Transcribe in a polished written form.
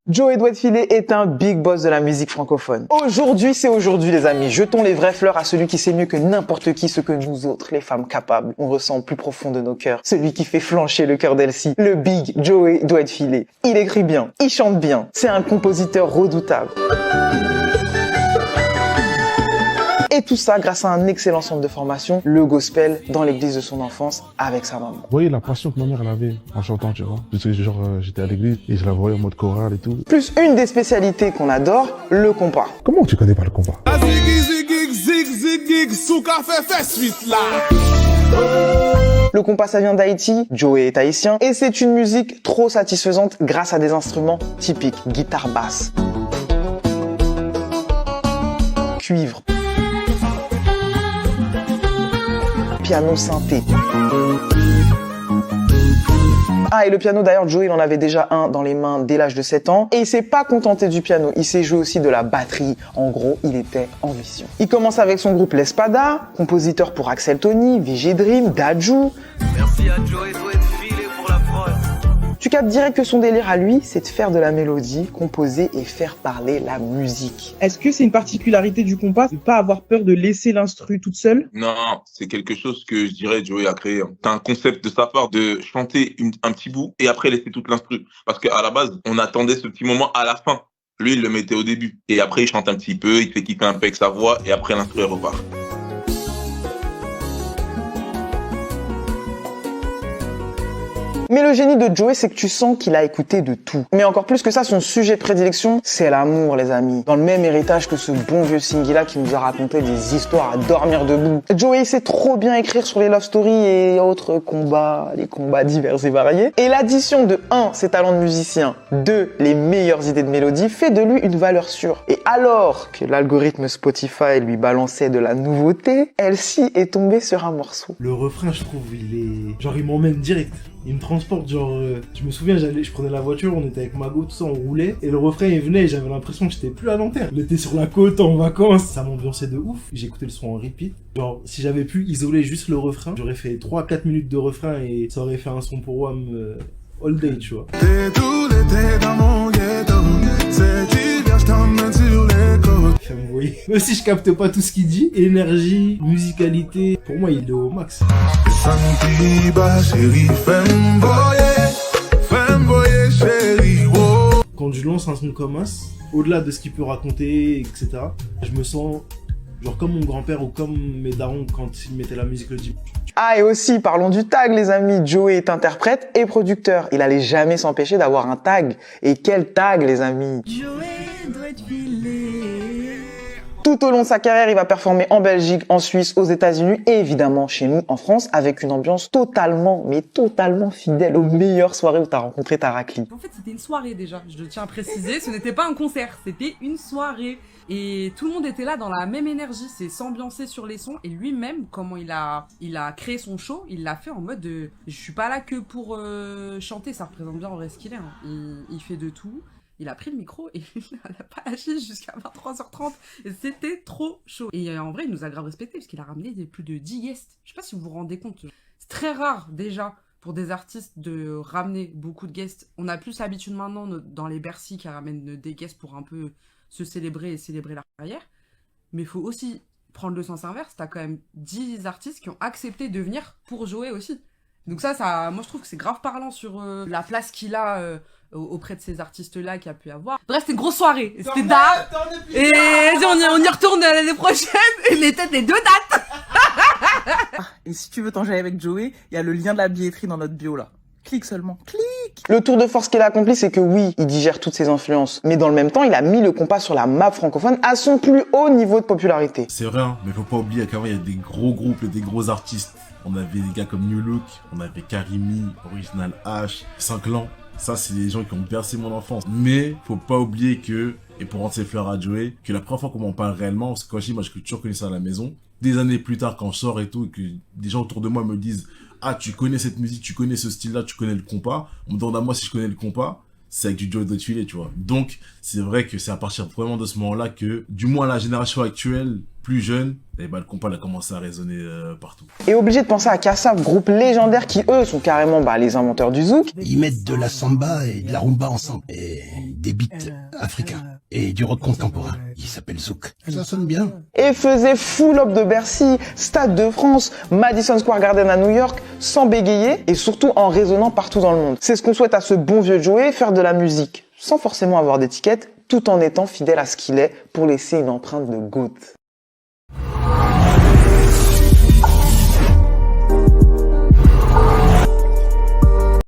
Joey Doit de Filet est un big boss de la musique francophone. Aujourd'hui, c'est aujourd'hui les amis. Jetons les vraies fleurs à celui qui sait mieux que n'importe qui ce que nous autres, les femmes capables, on ressent au plus profond de nos cœurs. Celui qui fait flancher le cœur d'Elsie, le big Joey Doit de Filet. Il écrit bien, il chante bien, c'est un compositeur redoutable. Et tout ça grâce à un excellent centre de formation, le gospel, dans l'église de son enfance, avec sa maman. Vous voyez la passion que ma mère elle avait en chantant, tu vois. Parce que j'étais à l'église et je la voyais en mode chorale et tout. Plus une des spécialités qu'on adore, le compas. Comment tu connais pas le compas? Le compas, ça vient d'Haïti, Joey est haïtien, et c'est une musique trop satisfaisante grâce à des instruments typiques, guitare basse, cuivre, piano synthé. Ah, et le piano d'ailleurs, Joey il en avait déjà un dans les mains dès l'âge de 7 ans. Et il s'est pas contenté du piano, il s'est joué aussi de la batterie. En gros, il était en mission. Il commence avec son groupe L'Espada, compositeur pour Axel Tony, VG Dream, Dadju. Merci à Joey Doit de Filet pour la prod. Tu captes direct que son délire à lui, c'est de faire de la mélodie, composer et faire parler la musique. Est-ce que c'est une particularité du compas de pas avoir peur de laisser l'instru toute seule? Non, c'est quelque chose que je dirais Joey a créé. C'est un concept de sa part de chanter un petit bout et après laisser toute l'instru. Parce qu'à la base, on attendait ce petit moment à la fin. Lui, il le mettait au début. Et après, il chante un petit peu, il fait kiffer un peu avec sa voix et après, l'instru repart. Mais le génie de Joey, c'est que tu sens qu'il a écouté de tout. Mais encore plus que ça, son sujet de prédilection, c'est l'amour, les amis. Dans le même héritage que ce bon vieux Singila qui nous a raconté des histoires à dormir debout. Joey sait trop bien écrire sur les love stories et autres combats, les combats divers et variés. Et l'addition de 1, ses talents de musicien, 2, les meilleures idées de mélodie, fait de lui une valeur sûre. Et alors que l'algorithme Spotify lui balançait de la nouveauté, Elsie est tombée sur un morceau. Le refrain, je trouve, il m'emmène direct. Il me transporte, je me souviens, je prenais la voiture, on était avec Mago, tout ça, on roulait, et le refrain il venait et j'avais l'impression que j'étais plus à Nanterre. On était sur la côte en vacances, ça m'ambiançait de ouf. J'écoutais le son en repeat. Si j'avais pu isoler juste le refrain, j'aurais fait 3-4 minutes de refrain et ça aurait fait un son pour WAM all day, tu vois. Femboy. Même si je capte pas tout ce qu'il dit, énergie, musicalité, pour moi il est au max. Quand je lance un son comme As, au-delà de ce qu'il peut raconter, etc., je me sens genre comme mon grand-père ou comme mes darons quand ils mettaient la musique le dimanche. Ah, et aussi, parlons du tag, les amis. Joey est interprète et producteur. Il allait jamais s'empêcher d'avoir un tag. Et quel tag, les amis! Joey Doit de Filet. Tout au long de sa carrière, il va performer en Belgique, en Suisse, aux États-Unis et évidemment chez nous en France avec une ambiance totalement, mais totalement fidèle aux meilleures soirées où t'as rencontré Tarakli. En fait, c'était une soirée déjà, je tiens à préciser, ce n'était pas un concert, c'était une soirée. Et tout le monde était là dans la même énergie, c'est s'ambiancer sur les sons. Et lui-même, comment il a créé son show, il l'a fait en mode de, je suis pas là que pour chanter, ça représente bien en vrai ce qu'il est. Hein. Il fait de tout. Il a pris le micro et il n'a pas lâché jusqu'à 23h30. Et c'était trop chaud. Et en vrai, il nous a grave respecté parce qu'il a ramené plus de 10 guests. Je sais pas si vous vous rendez compte. C'est très rare déjà pour des artistes de ramener beaucoup de guests. On a plus l'habitude maintenant dans les Bercy qui ramènent des guests pour un peu se célébrer et célébrer leur carrière. Mais il faut aussi prendre le sens inverse. T'as quand même 10 artistes qui ont accepté de venir pour jouer aussi. Donc ça moi je trouve que c'est grave parlant sur la place qu'il a auprès de ces artistes-là qu'il a pu avoir. Bref, c'était une grosse soirée, c'était dark. Et on y retourne l'année prochaine et les deux dates. Et si tu veux t'enjailler avec Joey, il y a le lien de la billetterie dans notre bio là. Clique seulement, clique. Le tour de force qu'il a accompli, c'est que oui, il digère toutes ses influences. Mais dans le même temps, il a mis le compas sur la map francophone à son plus haut niveau de popularité. C'est vrai, hein, mais faut pas oublier qu'avant, il y a des gros groupes et des gros artistes. On avait des gars comme New Look, on avait Karimi, Original H, Saint-Clan. Ça, c'est des gens qui ont bercé mon enfance. Mais faut pas oublier que, et pour rendre ses fleurs à Joey, que la première fois qu'on m'en parle réellement, parce que quand je dis, moi, je toujours connu ça à la maison, des années plus tard, quand je sors et tout, et que des gens autour de moi me disent « Ah, tu connais cette musique, tu connais ce style-là, tu connais le compas », on me demande à moi si je connais le compas, c'est avec du Joey Doit de Filet, tu vois. Donc, c'est vrai que c'est à partir vraiment de ce moment-là que, du moins la génération actuelle, plus jeune, et bah le compas a commencé à résonner partout. Et obligé de penser à Kassav, groupe légendaire qui eux sont carrément les inventeurs du zouk. Ils mettent de la samba et de la rumba ensemble, et des beats africains, et du rock contemporain. Il s'appelle zouk. Ça sonne bien. Et faisait full up de Bercy, Stade de France, Madison Square Garden à New York, sans bégayer et surtout en résonnant partout dans le monde. C'est ce qu'on souhaite à ce bon vieux Joey, faire de la musique sans forcément avoir d'étiquette, tout en étant fidèle à ce qu'il est pour laisser une empreinte de GOAT.